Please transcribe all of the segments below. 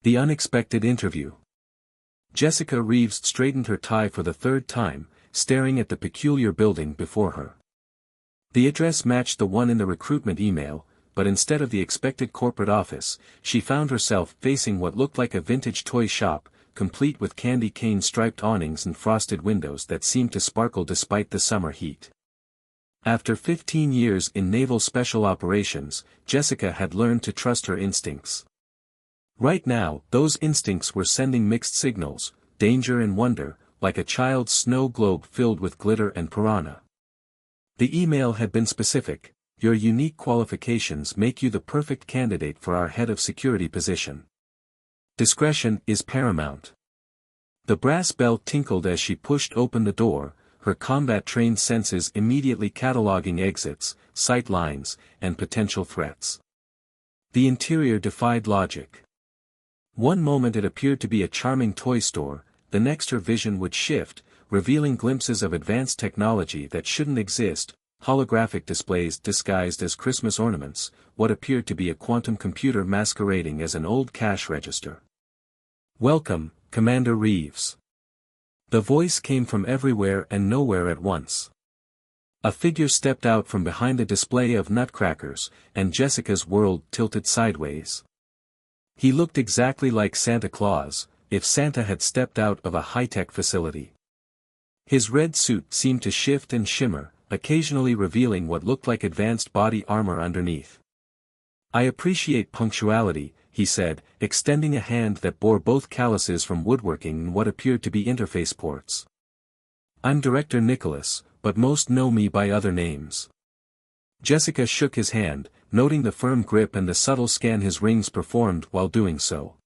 The unexpected interview. Jessica Reeves straightened her tie for the third time, staring at the peculiar building before her. The address matched the one in the recruitment email, but instead of the expected corporate office, she found herself facing what looked like a vintage toy shop, complete with candy cane striped awnings and frosted windows that seemed to sparkle despite the summer heat. After 15 years in naval special operations, Jessica had learned to trust her instincts. Right now, those instincts were sending mixed signals, danger and wonder, like a child's snow globe filled with glitter and piranha. The email had been specific: your unique qualifications make you the perfect candidate for our head of security position. Discretion is paramount. The brass bell tinkled as she pushed open the door, her combat-trained senses immediately cataloging exits, sight lines, and potential threats. The interior defied logic. One moment it appeared to be a charming toy store, the next her vision would shift, revealing glimpses of advanced technology that shouldn't exist, holographic displays disguised as Christmas ornaments, what appeared to be a quantum computer masquerading as an old cash register. "Welcome, Commander Reeves." The voice came from everywhere and nowhere at once. A figure stepped out from behind a display of nutcrackers, and Jessica's world tilted sideways. He looked exactly like Santa Claus, if Santa had stepped out of a high-tech facility. His red suit seemed to shift and shimmer, occasionally revealing what looked like advanced body armor underneath. "I appreciate punctuality," he said, extending a hand that bore both calluses from woodworking and what appeared to be interface ports. "I'm Director Nicholas, but most know me by other names." Jessica shook his hand, noting the firm grip and the subtle scan his rings performed while doing so.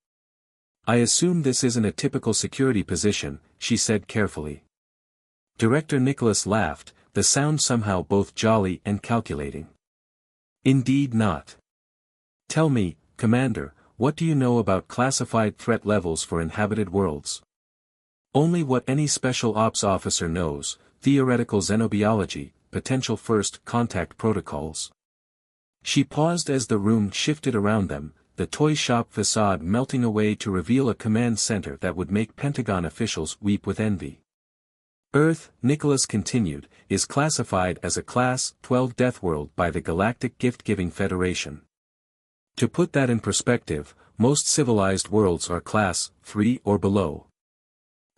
"I assume this isn't a typical security position," she said carefully. Director Nicholas laughed, the sound somehow both jolly and calculating. "Indeed not. Tell me, Commander, what do you know about classified threat levels for inhabited worlds?" "Only what any special ops officer knows: theoretical xenobiology, potential first contact protocols." She paused as the room shifted around them, the toy shop facade melting away to reveal a command center that would make Pentagon officials weep with envy. "Earth," Nicholas continued, "is classified as a Class 12 Deathworld by the Galactic Gift-Giving Federation. To put that in perspective, most civilized worlds are Class 3 or below.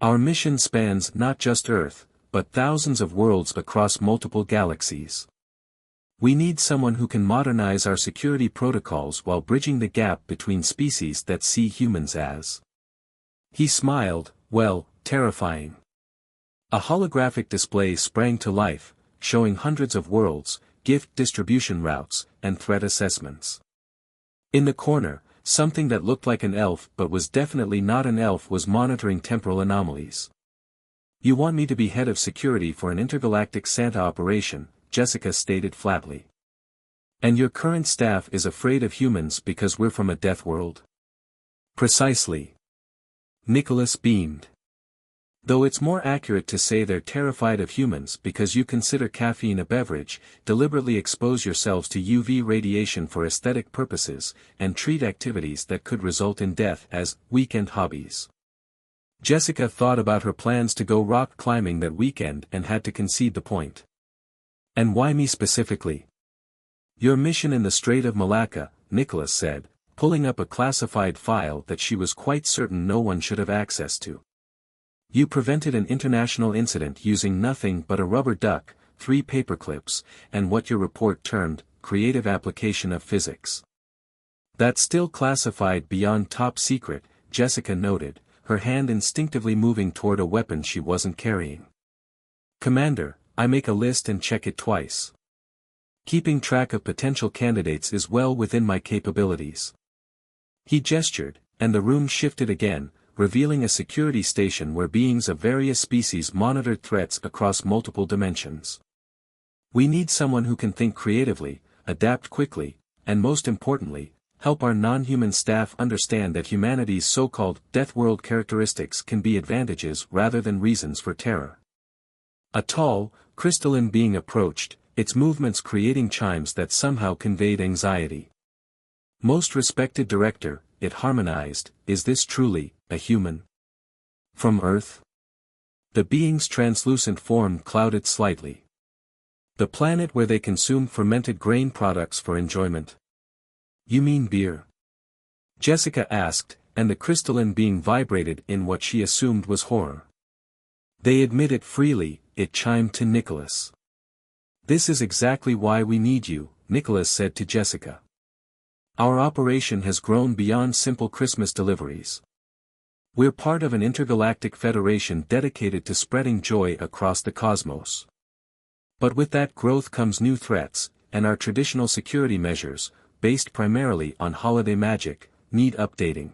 Our mission spans not just Earth, but thousands of worlds across multiple galaxies. We need someone who can modernize our security protocols while bridging the gap between species that see humans as..." He smiled, "Well, terrifying." A holographic display sprang to life, showing hundreds of worlds, gift distribution routes, and threat assessments. In the corner, something that looked like an elf but was definitely not an elf was monitoring temporal anomalies. "You want me to be head of security for an intergalactic Santa operation," Jessica stated flatly. "And your current staff is afraid of humans because we're from a death world?" "Precisely." Nicholas beamed. "Though it's more accurate to say they're terrified of humans because you consider caffeine a beverage, deliberately expose yourselves to UV radiation for aesthetic purposes, and treat activities that could result in death as weekend hobbies." Jessica thought about her plans to go rock climbing that weekend and had to concede the point. "And why me specifically?" "Your mission in the Strait of Malacca," Nicholas said, pulling up a classified file that she was quite certain no one should have access to. "You prevented an international incident using nothing but a rubber duck, 3 paperclips, and what your report termed, creative application of physics." "That's still classified beyond top secret," Jessica noted, her hand instinctively moving toward a weapon she wasn't carrying. "Commander, I make a list and check it twice. Keeping track of potential candidates is well within my capabilities." He gestured, and the room shifted again, revealing a security station where beings of various species monitored threats across multiple dimensions. "We need someone who can think creatively, adapt quickly, and most importantly, help our non-human staff understand that humanity's so-called Deathworld characteristics can be advantages rather than reasons for terror." A tall, crystalline being approached, its movements creating chimes that somehow conveyed anxiety. "Most respected director, it harmonized, is this truly, a human? From Earth? The being's translucent form clouded slightly. The planet where they consume fermented grain products for enjoyment. You mean beer? Jessica asked, and the crystalline being vibrated in what she assumed was horror. They admit it freely, it chimed to Nicholas. This is exactly why we need you, Nicholas said to Jessica. Our operation has grown beyond simple Christmas deliveries. We're part of an intergalactic federation dedicated to spreading joy across the cosmos. But with that growth comes new threats, and our traditional security measures, based primarily on holiday magic, need updating.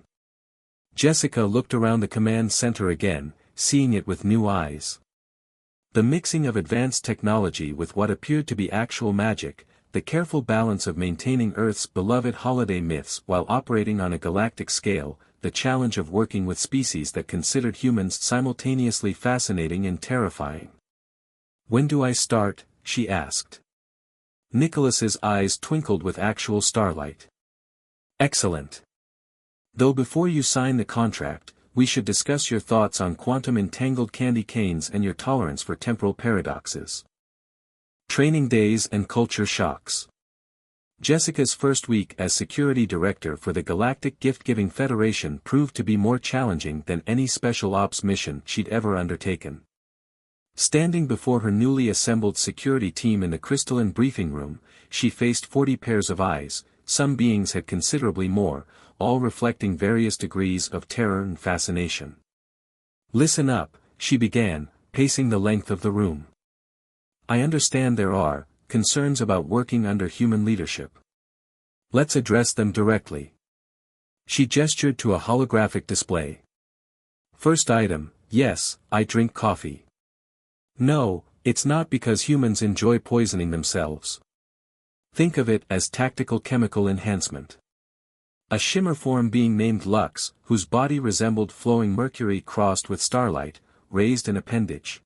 Jessica looked around the command center again, seeing it with new eyes. The mixing of advanced technology with what appeared to be actual magic, the careful balance of maintaining Earth's beloved holiday myths while operating on a galactic scale, the challenge of working with species that considered humans simultaneously fascinating and terrifying. When do I start? She asked. Nicholas's eyes twinkled with actual starlight. Excellent. Though before you sign the contract, we should discuss your thoughts on quantum-entangled candy canes and your tolerance for temporal paradoxes. Training days and culture shocks. Jessica's first week as security director for the Galactic Gift-Giving Federation proved to be more challenging than any special ops mission she'd ever undertaken. Standing before her newly assembled security team in the crystalline briefing room, she faced 40 pairs of eyes, some beings had considerably more, all reflecting various degrees of terror and fascination. Listen up, she began, pacing the length of the room. I understand there are concerns about working under human leadership. Let's address them directly. She gestured to a holographic display. First item, yes, I drink coffee. No, it's not because humans enjoy poisoning themselves. Think of it as tactical chemical enhancement. A shimmer form being named Lux, whose body resembled flowing mercury crossed with starlight, raised an appendage.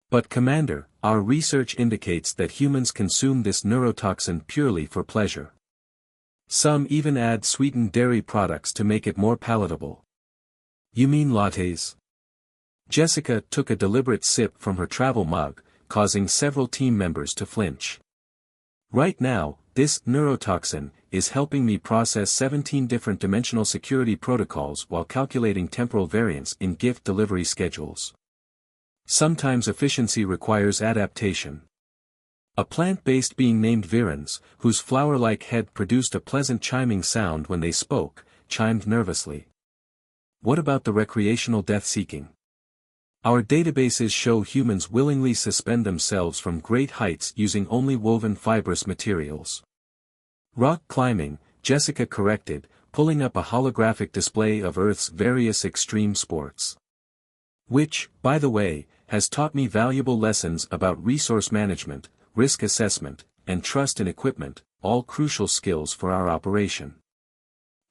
But Commander, our research indicates that humans consume this neurotoxin purely for pleasure. Some even add sweetened dairy products to make it more palatable. You mean lattes? Jessica took a deliberate sip from her travel mug, causing several team members to flinch. Right now, this neurotoxin is helping me process 17 different dimensional security protocols while calculating temporal variance in gift delivery schedules. Sometimes efficiency requires adaptation. A plant-based being named Virens, whose flower-like head produced a pleasant chiming sound when they spoke, chimed nervously. What about the recreational death-seeking? Our databases show humans willingly suspend themselves from great heights using only woven fibrous materials. Rock climbing, Jessica corrected, pulling up a holographic display of Earth's various extreme sports. Which, by the way, has taught me valuable lessons about resource management, risk assessment, and trust in equipment, all crucial skills for our operation.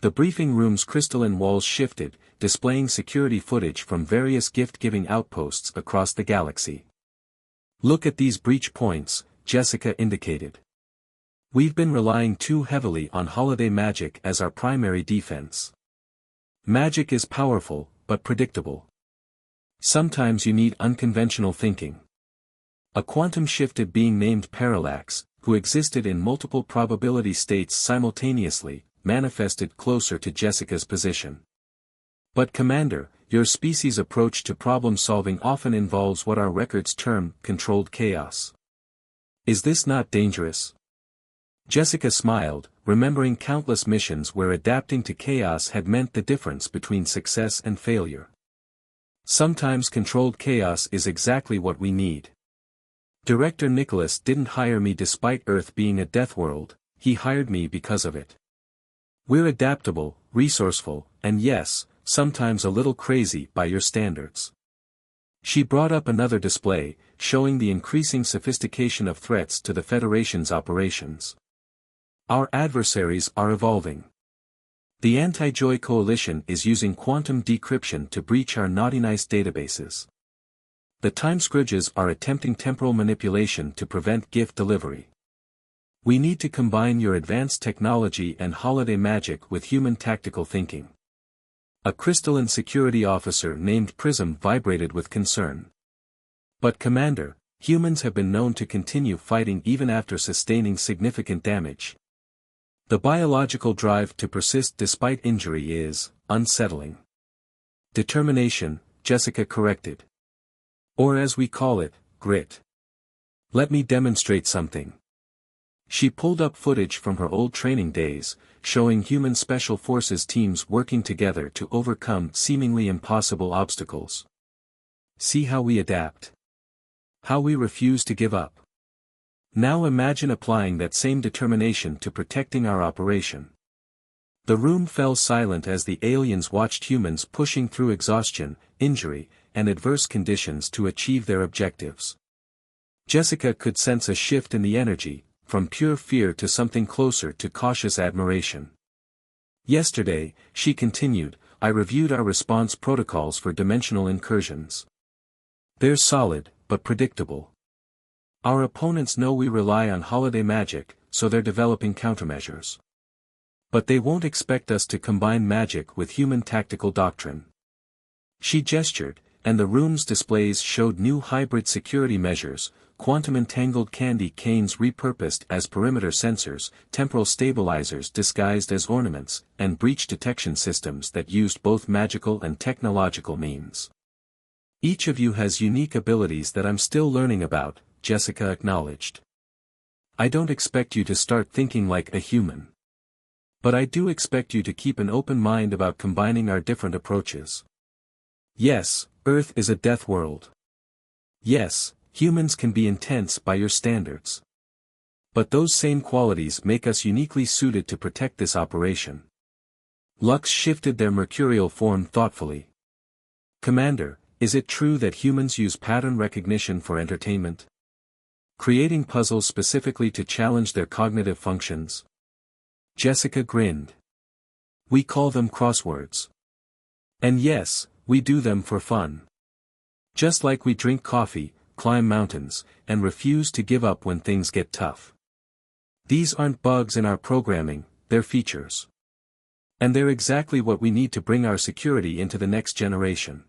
The briefing room's crystalline walls shifted, displaying security footage from various gift-giving outposts across the galaxy. Look at these breach points, Jessica indicated. We've been relying too heavily on holiday magic as our primary defense. Magic is powerful, but predictable. Sometimes you need unconventional thinking. A quantum-shifted being named Parallax, who existed in multiple probability states simultaneously, manifested closer to Jessica's position. But Commander, your species' approach to problem-solving often involves what our records term controlled chaos. Is this not dangerous? Jessica smiled, remembering countless missions where adapting to chaos had meant the difference between success and failure. Sometimes controlled chaos is exactly what we need. Director Nicholas didn't hire me despite Earth being a death world, he hired me because of it. We're adaptable, resourceful, and yes, sometimes a little crazy by your standards. She brought up another display, showing the increasing sophistication of threats to the Federation's operations. Our adversaries are evolving. The Anti-Joy Coalition is using quantum decryption to breach our naughty nice databases. The Time Scourges are attempting temporal manipulation to prevent gift delivery. We need to combine your advanced technology and holiday magic with human tactical thinking. A crystalline security officer named Prism vibrated with concern. But Commander, humans have been known to continue fighting even after sustaining significant damage. The biological drive to persist despite injury is unsettling. Determination, Jessica corrected. Or as we call it, grit. Let me demonstrate something. She pulled up footage from her old training days, showing human special forces teams working together to overcome seemingly impossible obstacles. See how we adapt. How we refuse to give up. Now imagine applying that same determination to protecting our operation. The room fell silent as the aliens watched humans pushing through exhaustion, injury, and adverse conditions to achieve their objectives. Jessica could sense a shift in the energy, from pure fear to something closer to cautious admiration. Yesterday, she continued, I reviewed our response protocols for dimensional incursions. They're solid, but predictable. Our opponents know we rely on holiday magic, so they're developing countermeasures. But they won't expect us to combine magic with human tactical doctrine. She gestured, and the room's displays showed new hybrid security measures, quantum entangled candy canes repurposed as perimeter sensors, temporal stabilizers disguised as ornaments, and breach detection systems that used both magical and technological means. Each of you has unique abilities that I'm still learning about, Jessica acknowledged. I don't expect you to start thinking like a human. But I do expect you to keep an open mind about combining our different approaches. Yes, Earth is a death world. Yes, humans can be intense by your standards. But those same qualities make us uniquely suited to protect this operation. Lux shifted their mercurial form thoughtfully. Commander, is it true that humans use pattern recognition for entertainment? Creating puzzles specifically to challenge their cognitive functions? Jessica grinned. We call them crosswords. And yes, we do them for fun. Just like we drink coffee, climb mountains, and refuse to give up when things get tough. These aren't bugs in our programming, they're features. And they're exactly what we need to bring our security into the next generation.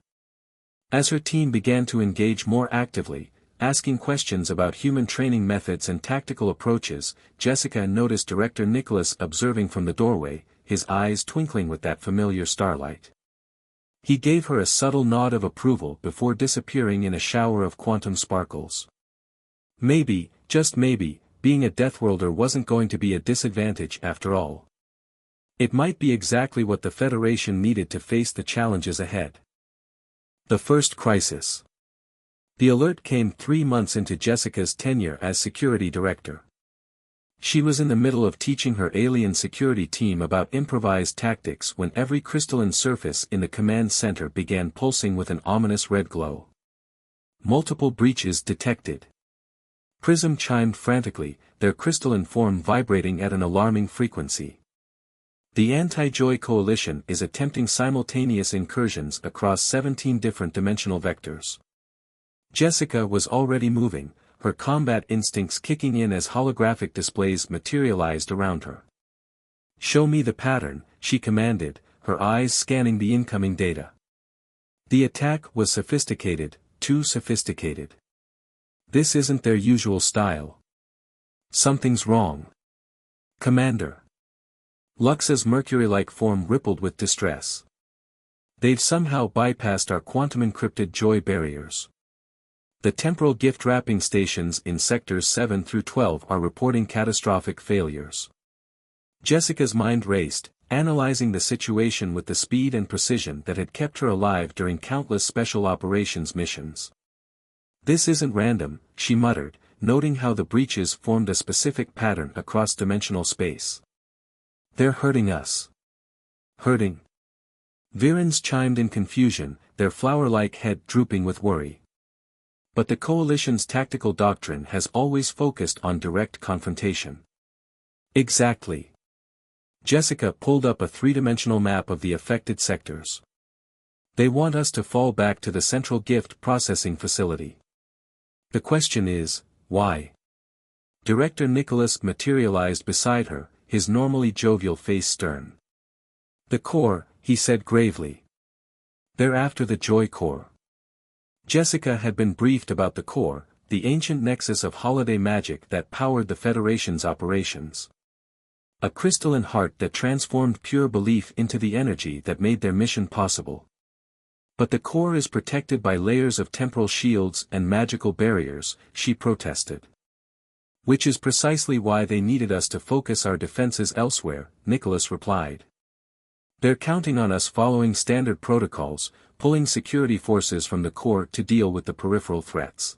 As her team began to engage more actively, asking questions about human training methods and tactical approaches, Jessica noticed Director Nicholas observing from the doorway, his eyes twinkling with that familiar starlight. He gave her a subtle nod of approval before disappearing in a shower of quantum sparkles. Maybe, just maybe, being a Deathworlder wasn't going to be a disadvantage after all. It might be exactly what the Federation needed to face the challenges ahead. The first crisis. The alert came 3 months into Jessica's tenure as security director. She was in the middle of teaching her alien security team about improvised tactics when every crystalline surface in the command center began pulsing with an ominous red glow. Multiple breaches detected. Prism chimed frantically, their crystalline form vibrating at an alarming frequency. The Anti-Joy Coalition is attempting simultaneous incursions across 17 different dimensional vectors. Jessica was already moving, her combat instincts kicking in as holographic displays materialized around her. Show me the pattern, she commanded, her eyes scanning the incoming data. The attack was sophisticated, too sophisticated. This isn't their usual style. Something's wrong. Commander. Lux's mercury-like form rippled with distress. They've somehow bypassed our quantum-encrypted joy barriers. The temporal gift wrapping stations in sectors 7 through 12 are reporting catastrophic failures. Jessica's mind raced, analyzing the situation with the speed and precision that had kept her alive during countless special operations missions. This isn't random, she muttered, noting how the breaches formed a specific pattern across dimensional space. They're hurting us. Hurting. Virens chimed in confusion, their flower-like head drooping with worry. But the Coalition's tactical doctrine has always focused on direct confrontation. Exactly. Jessica pulled up a three-dimensional map of the affected sectors. They want us to fall back to the central gift processing facility. The question is, why? Director Nicholas materialized beside her, his normally jovial face stern. "The core," he said gravely. "They're after the Joy Core." Jessica had been briefed about the core, the ancient nexus of holiday magic that powered the Federation's operations. A crystalline heart that transformed pure belief into the energy that made their mission possible. "But the core is protected by layers of temporal shields and magical barriers," she protested. "Which is precisely why they needed us to focus our defenses elsewhere," Nicholas replied. "They're counting on us following standard protocols, pulling security forces from the core to deal with the peripheral threats."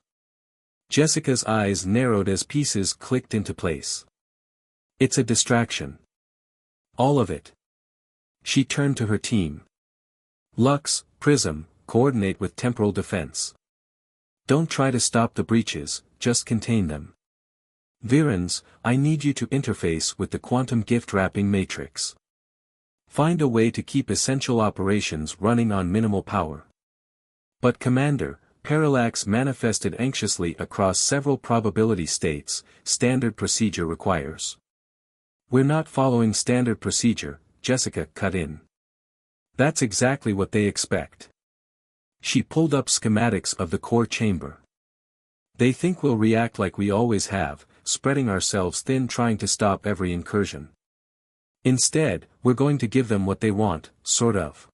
Jessica's eyes narrowed as pieces clicked into place. "It's a distraction. All of it." She turned to her team. "Lux, Prism, coordinate with temporal defense. Don't try to stop the breaches, just contain them. Virens, I need you to interface with the quantum gift wrapping matrix. Find a way to keep essential operations running on minimal power." "But Commander," Parallax manifested anxiously across several probability states, "standard procedure requires." "We're not following standard procedure," Jessica cut in. "That's exactly what they expect." She pulled up schematics of the core chamber. "They think we'll react like we always have, spreading ourselves thin trying to stop every incursion. Instead, we're going to give them what they want, sort of."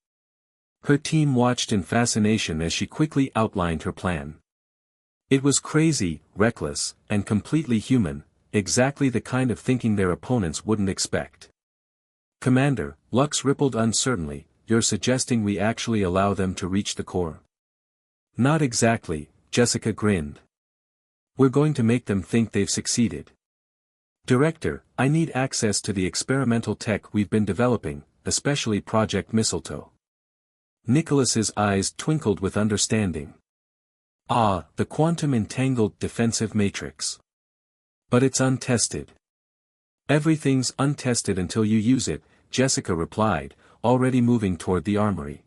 Her team watched in fascination as she quickly outlined her plan. It was crazy, reckless, and completely human, exactly the kind of thinking their opponents wouldn't expect. "Commander," Lux rippled uncertainly, "you're suggesting we actually allow them to reach the core?" "Not exactly," Jessica grinned. "We're going to make them think they've succeeded. Director, I need access to the experimental tech we've been developing, especially Project Mistletoe." Nicholas's eyes twinkled with understanding. "Ah, the quantum-entangled defensive matrix. But it's untested." "Everything's untested until you use it," Jessica replied, already moving toward the armory.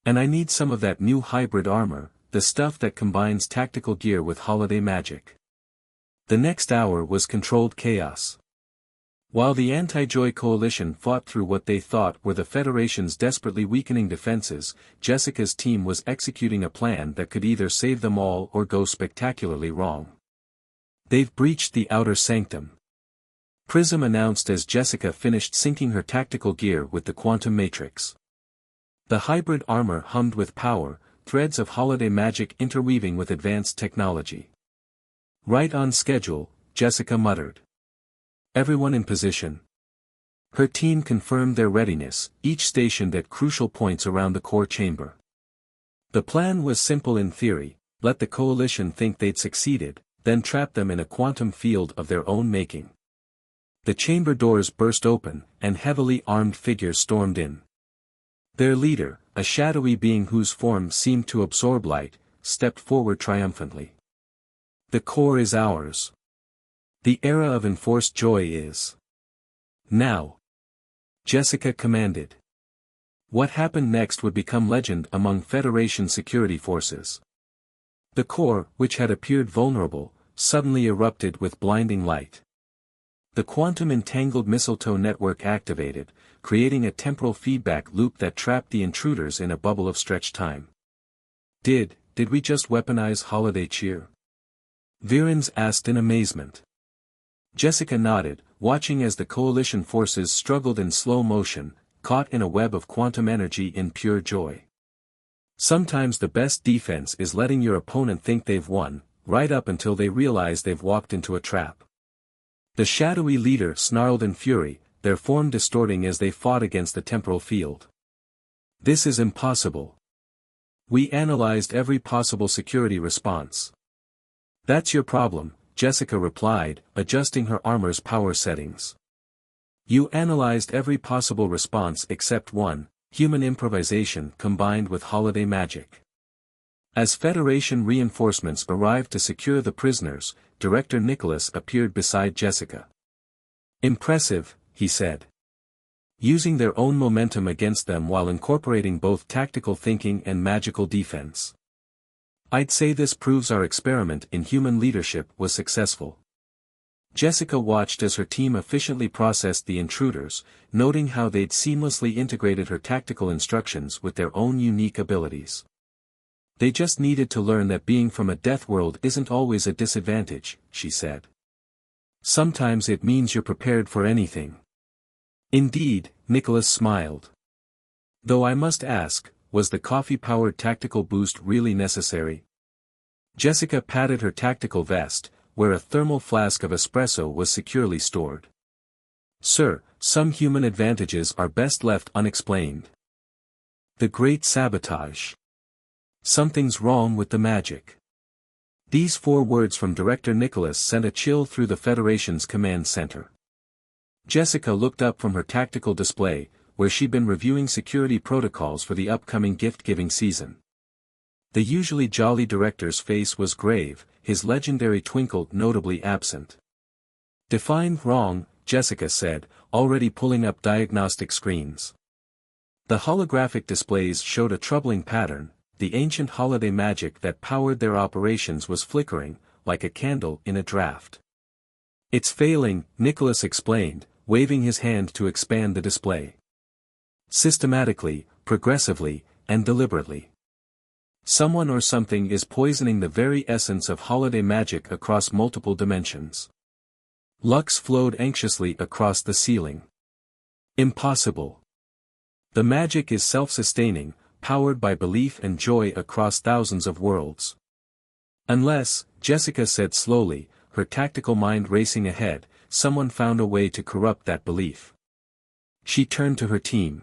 "And I need some of that new hybrid armor, the stuff that combines tactical gear with holiday magic." The next hour was controlled chaos. While the Anti-Joy Coalition fought through what they thought were the Federation's desperately weakening defenses, Jessica's team was executing a plan that could either save them all or go spectacularly wrong. "They've breached the outer sanctum," Prism announced as Jessica finished syncing her tactical gear with the quantum matrix. The hybrid armor hummed with power, threads of holiday magic interweaving with advanced technology. "Right on schedule," Jessica muttered. "Everyone in position." Her team confirmed their readiness, each stationed at crucial points around the core chamber. The plan was simple in theory: let the coalition think they'd succeeded, then trap them in a quantum field of their own making. The chamber doors burst open, and heavily armed figures stormed in. Their leader, a shadowy being whose form seemed to absorb light, stepped forward triumphantly. "The core is ours. The era of enforced joy is now," Jessica commanded. What happened next would become legend among Federation security forces. The core, which had appeared vulnerable, suddenly erupted with blinding light. The quantum-entangled mistletoe network activated, creating a temporal feedback loop that trapped the intruders in a bubble of stretched time. Did we just weaponize holiday cheer?" Virens asked in amazement. Jessica nodded, watching as the coalition forces struggled in slow motion, caught in a web of quantum energy in pure joy. Sometimes the best defense is letting your opponent think they've won, right up until they realize they've walked into a trap. The shadowy leader snarled in fury, their form distorting as they fought against the temporal field. "This is impossible. We analyzed every possible security response." "That's your problem," Jessica replied, adjusting her armor's power settings. "You analyzed every possible response except one, human improvisation combined with holiday magic." As Federation reinforcements arrived to secure the prisoners, Director Nicholas appeared beside Jessica. "Impressive," he said. "Using their own momentum against them while incorporating both tactical thinking and magical defense. I'd say this proves our experiment in human leadership was successful." Jessica watched as her team efficiently processed the intruders, noting how they'd seamlessly integrated her tactical instructions with their own unique abilities. They just needed to learn that being from a death world isn't always a disadvantage, she said. Sometimes it means you're prepared for anything. Indeed, Nicholas smiled. Though I must ask, was the coffee-powered tactical boost really necessary? Jessica patted her tactical vest, where a thermal flask of espresso was securely stored. Sir, some human advantages are best left unexplained. The Great Sabotage. Something's wrong with the magic. These 4 words from Director Nicholas sent a chill through the Federation's command center. Jessica looked up from her tactical display, where she'd been reviewing security protocols for the upcoming gift-giving season. The usually jolly director's face was grave, his legendary twinkle notably absent. Define wrong, Jessica said, already pulling up diagnostic screens. The holographic displays showed a troubling pattern. The ancient holiday magic that powered their operations was flickering, like a candle in a draft. It's failing, Nicholas explained, waving his hand to expand the display. Systematically, progressively, and deliberately. Someone or something is poisoning the very essence of holiday magic across multiple dimensions. Lux flowed anxiously across the ceiling. Impossible. The magic is self-sustaining, powered by belief and joy across thousands of worlds. Unless, Jessica said slowly, her tactical mind racing ahead, someone found a way to corrupt that belief. She turned to her team.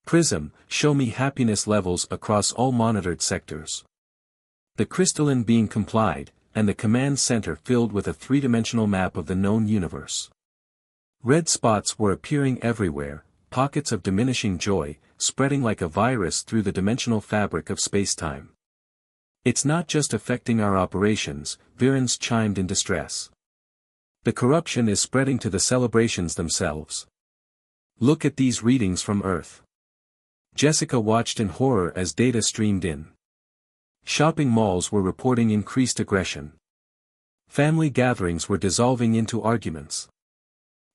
Prism, show me happiness levels across all monitored sectors. The crystalline being complied, and the command center filled with a 3-dimensional map of the known universe. Red spots were appearing everywhere, pockets of diminishing joy, spreading like a virus through the dimensional fabric of spacetime. It's not just affecting our operations, Virens chimed in distress. The corruption is spreading to the celebrations themselves. Look at these readings from Earth. Jessica watched in horror as data streamed in. Shopping malls were reporting increased aggression. Family gatherings were dissolving into arguments.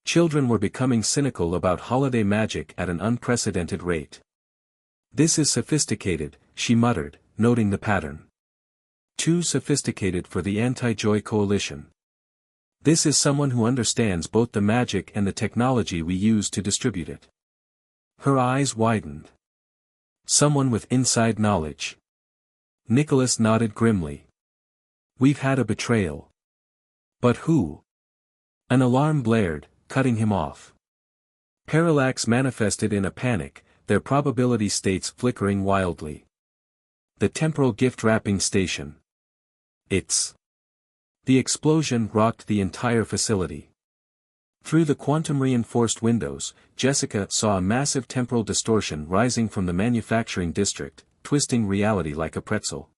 Children were becoming cynical about holiday magic at an unprecedented rate. This is sophisticated, she muttered, noting the pattern. Too sophisticated for the Anti-Joy Coalition. This is someone who understands both the magic and the technology we use to distribute it. Her eyes widened. Someone with inside knowledge. Nicholas nodded grimly. We've had a betrayal. But who? An alarm blared, cutting him off. Parallax manifested in a panic, their probability states flickering wildly. The temporal gift wrapping station. It's. The explosion rocked the entire facility. Through the quantum-reinforced windows, Jessica saw a massive temporal distortion rising from the manufacturing district, twisting reality like a pretzel.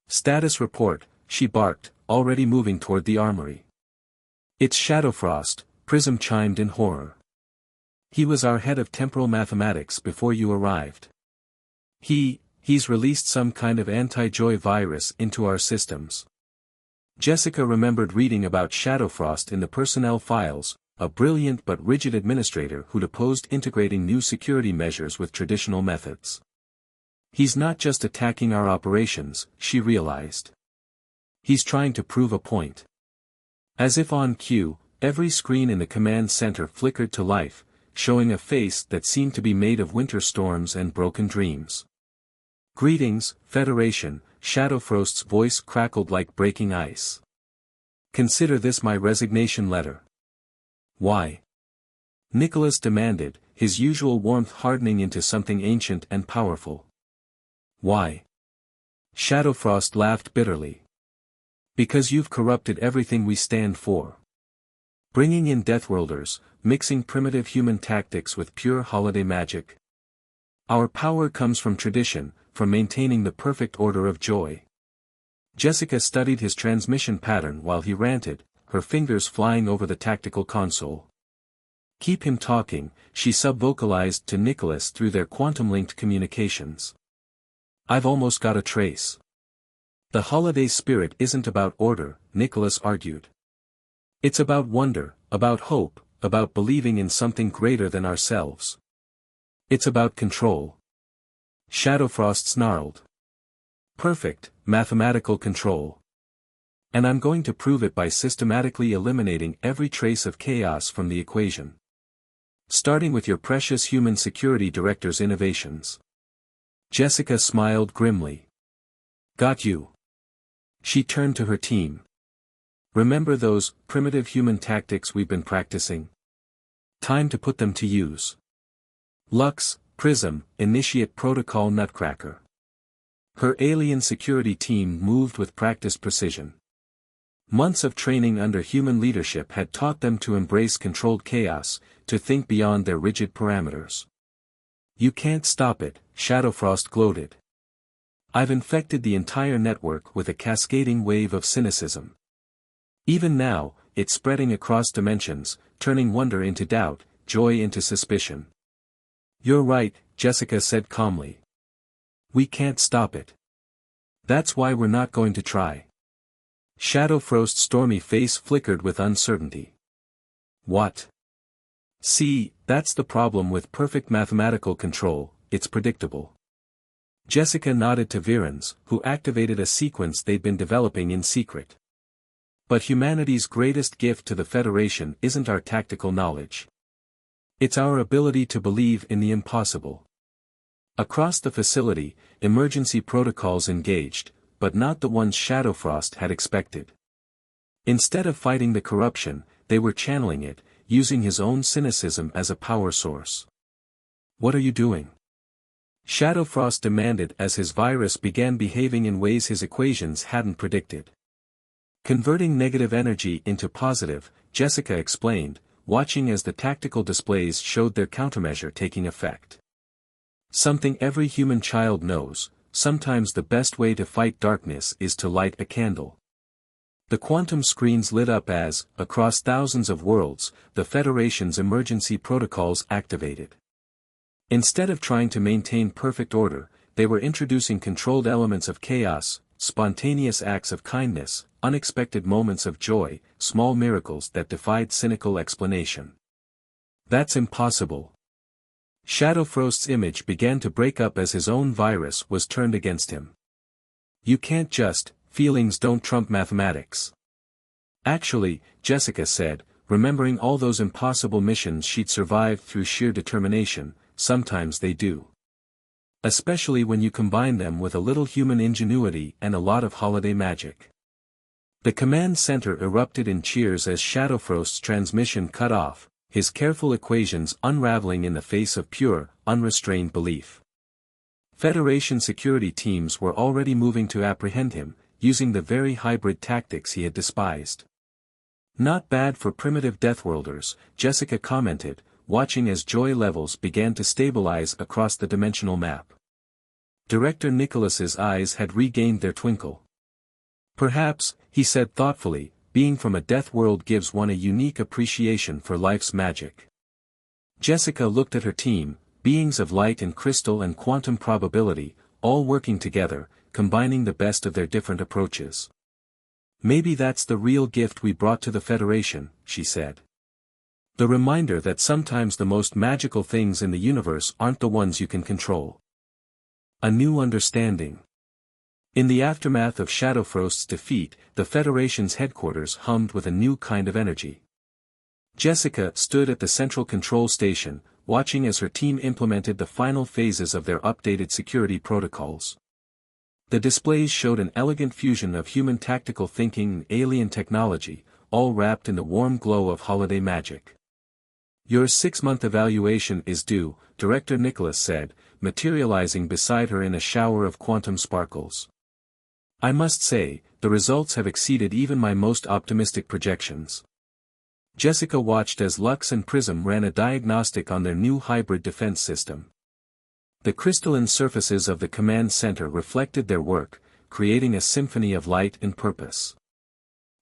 Status report, she barked, already moving toward the armory. It's Shadowfrost, Prism chimed in horror. He was our head of temporal mathematics before you arrived. He's released some kind of anti-joy virus into our systems. Jessica remembered reading about Shadowfrost in the personnel files, a brilliant but rigid administrator who'd opposed integrating new security measures with traditional methods. He's not just attacking our operations, she realized. He's trying to prove a point. As if on cue, every screen in the command center flickered to life, showing a face that seemed to be made of winter storms and broken dreams. Greetings, Federation, Shadowfrost's voice crackled like breaking ice. Consider this my resignation letter. Why? Nicholas demanded, his usual warmth hardening into something ancient and powerful. Why? Shadowfrost laughed bitterly. Because you've corrupted everything we stand for. Bringing in Deathworlders, mixing primitive human tactics with pure holiday magic. Our power comes from tradition, from maintaining the perfect order of joy. Jessica studied his transmission pattern while he ranted, her fingers flying over the tactical console. Keep him talking, she sub-vocalized to Nicholas through their quantum-linked communications. I've almost got a trace. The holiday spirit isn't about order, Nicholas argued. It's about wonder, about hope, about believing in something greater than ourselves. It's about control. Shadowfrost snarled. Perfect, mathematical control. And I'm going to prove it by systematically eliminating every trace of chaos from the equation. Starting with your precious human security director's innovations. Jessica smiled grimly. Got you. She turned to her team. Remember those primitive human tactics we've been practicing? Time to put them to use. Lux, Prism, initiate protocol Nutcracker. Her alien security team moved with practiced precision. Months of training under human leadership had taught them to embrace controlled chaos, to think beyond their rigid parameters. You can't stop it, Shadowfrost gloated. I've infected the entire network with a cascading wave of cynicism. Even now, it's spreading across dimensions, turning wonder into doubt, joy into suspicion. You're right, Jessica said calmly. We can't stop it. That's why we're not going to try. Shadowfrost's stormy face flickered with uncertainty. What? See, that's the problem with perfect mathematical control, it's predictable. Jessica nodded to Virens, who activated a sequence they'd been developing in secret. But humanity's greatest gift to the Federation isn't our tactical knowledge. It's our ability to believe in the impossible. Across the facility, emergency protocols engaged, but not the ones Shadowfrost had expected. Instead of fighting the corruption, they were channeling it, using his own cynicism as a power source. What are you doing? Shadowfrost demanded as his virus began behaving in ways his equations hadn't predicted. Converting negative energy into positive, Jessica explained, watching as the tactical displays showed their countermeasure taking effect. Something every human child knows, sometimes the best way to fight darkness is to light a candle. The quantum screens lit up as, across thousands of worlds, the Federation's emergency protocols activated. Instead of trying to maintain perfect order, they were introducing controlled elements of chaos, spontaneous acts of kindness, unexpected moments of joy, small miracles that defied cynical explanation. That's impossible. Shadowfrost's image began to break up as his own virus was turned against him. You can't just, feelings don't trump mathematics. Actually, Jessica said, remembering all those impossible missions she'd survived through sheer determination, sometimes they do. Especially when you combine them with a little human ingenuity and a lot of holiday magic. The command center erupted in cheers as Shadowfrost's transmission cut off, his careful equations unraveling in the face of pure, unrestrained belief. Federation security teams were already moving to apprehend him, using the very hybrid tactics he had despised. Not bad for primitive Deathworlders, Jessica commented, watching as joy levels began to stabilize across the dimensional map. Director Nicholas's eyes had regained their twinkle. Perhaps, he said thoughtfully, being from a death world gives one a unique appreciation for life's magic. Jessica looked at her team, beings of light and crystal and quantum probability, all working together, combining the best of their different approaches. Maybe that's the real gift we brought to the Federation, she said. The reminder that sometimes the most magical things in the universe aren't the ones you can control. A new understanding. In the aftermath of Shadowfrost's defeat, the Federation's headquarters hummed with a new kind of energy. Jessica stood at the central control station, watching as her team implemented the final phases of their updated security protocols. The displays showed an elegant fusion of human tactical thinking and alien technology, all wrapped in the warm glow of holiday magic. Your 6-month evaluation is due, Director Nicholas said, materializing beside her in a shower of quantum sparkles. I must say, the results have exceeded even my most optimistic projections. Jessica watched as Lux and Prism ran a diagnostic on their new hybrid defense system. The crystalline surfaces of the command center reflected their work, creating a symphony of light and purpose.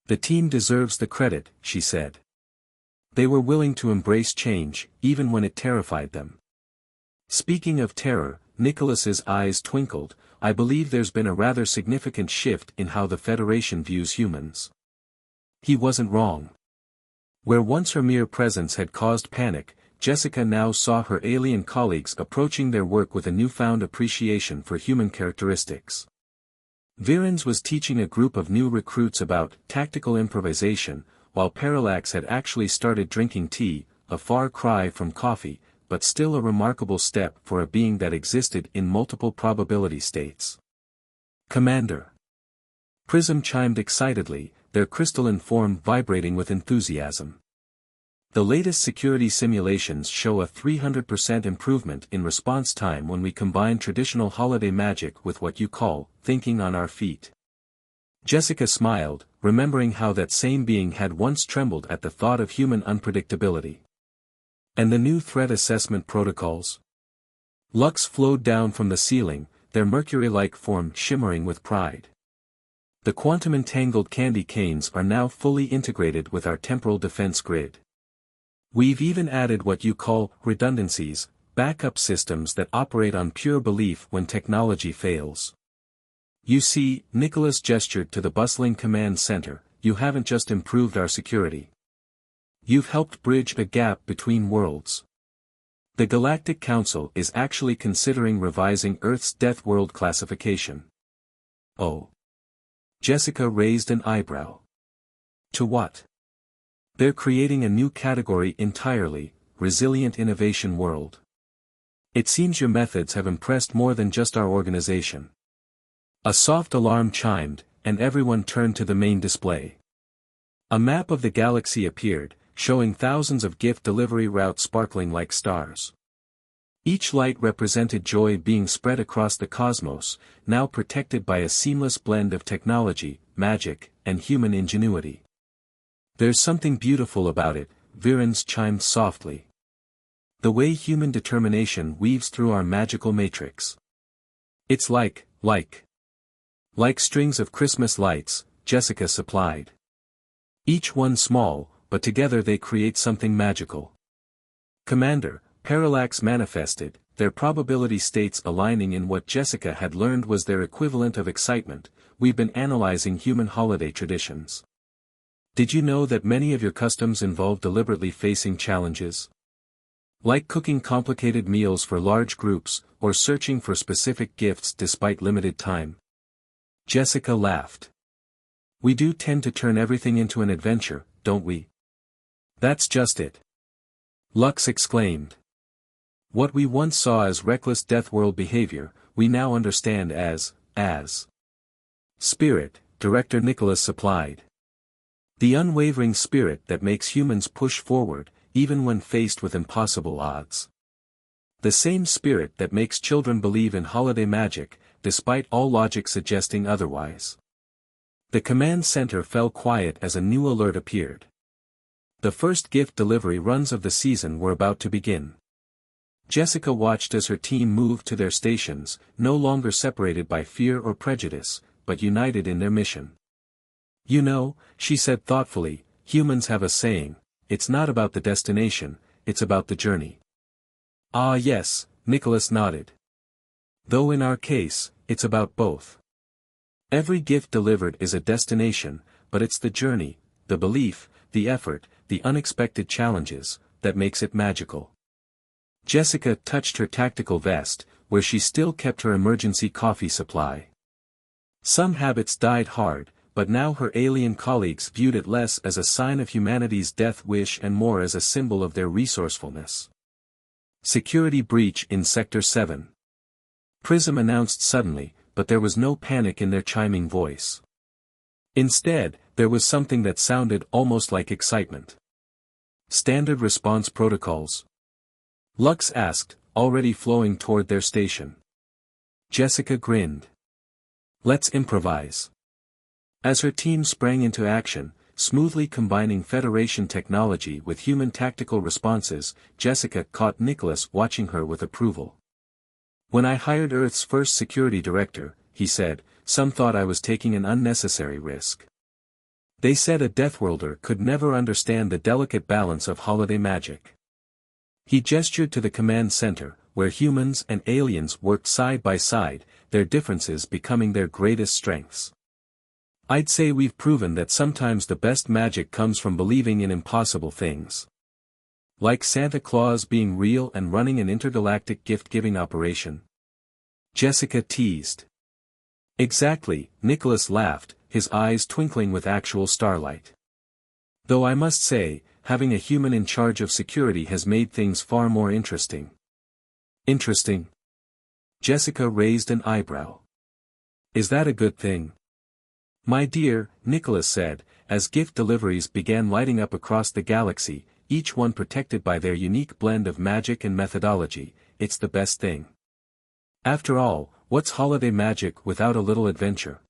The team deserves the credit, she said. They were willing to embrace change, even when it terrified them. Speaking of terror, Nicholas's eyes twinkled. I believe there's been a rather significant shift in how the Federation views humans. He wasn't wrong. Where once her mere presence had caused panic, Jessica now saw her alien colleagues approaching their work with a newfound appreciation for human characteristics. Virens was teaching a group of new recruits about tactical improvisation, while Parallax had actually started drinking tea, a far cry from coffee, but still a remarkable step for a being that existed in multiple probability states. Commander. Prism chimed excitedly, their crystalline form vibrating with enthusiasm. The latest security simulations show a 300% improvement in response time when we combine traditional holiday magic with what you call thinking on our feet. Jessica smiled, remembering how that same being had once trembled at the thought of human unpredictability. And the new threat assessment protocols? Lux flowed down from the ceiling, their mercury-like form shimmering with pride. The quantum-entangled candy canes are now fully integrated with our temporal defense grid. We've even added what you call redundancies, backup systems that operate on pure belief when technology fails. You see, Nicholas gestured to the bustling command center, you haven't just improved our security. You've helped bridge a gap between worlds. The Galactic Council is actually considering revising Earth's Deathworld classification. Oh. Jessica raised an eyebrow. To what? They're creating a new category entirely, resilient innovation world. It seems your methods have impressed more than just our organization. A soft alarm chimed, and everyone turned to the main display. A map of the galaxy appeared, showing thousands of gift delivery routes sparkling like stars. Each light represented joy being spread across the cosmos, now protected by a seamless blend of technology, magic, and human ingenuity. There's something beautiful about it, Virens chimed softly. The way human determination weaves through our magical matrix. It's like strings of Christmas lights, Jessica supplied. Each one small, but together they create something magical. Commander, Parallax manifested, their probability states aligning in what Jessica had learned was their equivalent of excitement. We've been analyzing human holiday traditions. Did you know that many of your customs involve deliberately facing challenges? Like cooking complicated meals for large groups, or searching for specific gifts despite limited time? Jessica laughed. We do tend to turn everything into an adventure, don't we? That's just it. Lux exclaimed. What we once saw as reckless Deathworld behavior, we now understand as spirit, Director Nicholas supplied. The unwavering spirit that makes humans push forward, even when faced with impossible odds. The same spirit that makes children believe in holiday magic, despite all logic suggesting otherwise. The command center fell quiet as a new alert appeared. The first gift delivery runs of the season were about to begin. Jessica watched as her team moved to their stations, no longer separated by fear or prejudice, but united in their mission. You know, she said thoughtfully, humans have a saying, it's not about the destination, it's about the journey. Ah yes, Nicholas nodded. Though in our case, it's about both. Every gift delivered is a destination, but it's the journey, the belief, the effort, the unexpected challenges, that makes it magical. Jessica touched her tactical vest, where she still kept her emergency coffee supply. Some habits died hard, but now her alien colleagues viewed it less as a sign of humanity's death wish and more as a symbol of their resourcefulness. Security breach in Sector 7. Prism announced suddenly, but there was no panic in their chiming voice. Instead, there was something that sounded almost like excitement. Standard response protocols? Lux asked, already flowing toward their station. Jessica grinned. Let's improvise. As her team sprang into action, smoothly combining Federation technology with human tactical responses, Jessica caught Nicholas watching her with approval. When I hired Earth's first security director, he said, some thought I was taking an unnecessary risk. They said a Deathworlder could never understand the delicate balance of holiday magic. He gestured to the command center, where humans and aliens worked side by side, their differences becoming their greatest strengths. I'd say we've proven that sometimes the best magic comes from believing in impossible things. Like Santa Claus being real and running an intergalactic gift-giving operation. Jessica teased. Exactly, Nicholas laughed, his eyes twinkling with actual starlight. Though I must say, having a human in charge of security has made things far more interesting. Interesting? Jessica raised an eyebrow. Is that a good thing? My dear, Nicholas said, as gift deliveries began lighting up across the galaxy, each one protected by their unique blend of magic and methodology, it's the best thing. After all, what's holiday magic without a little adventure?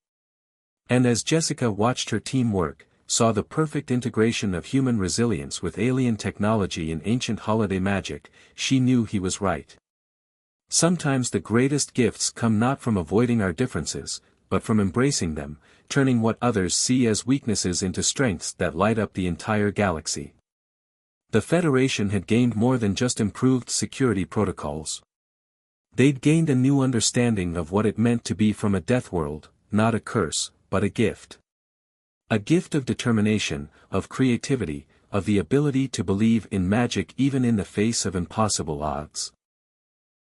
And as Jessica watched her team work, saw the perfect integration of human resilience with alien technology and ancient holiday magic, she knew he was right. Sometimes the greatest gifts come not from avoiding our differences, but from embracing them, turning what others see as weaknesses into strengths that light up the entire galaxy. The Federation had gained more than just improved security protocols. They'd gained a new understanding of what it meant to be from a Deathworld, not a curse, but a gift. A gift of determination, of creativity, of the ability to believe in magic even in the face of impossible odds.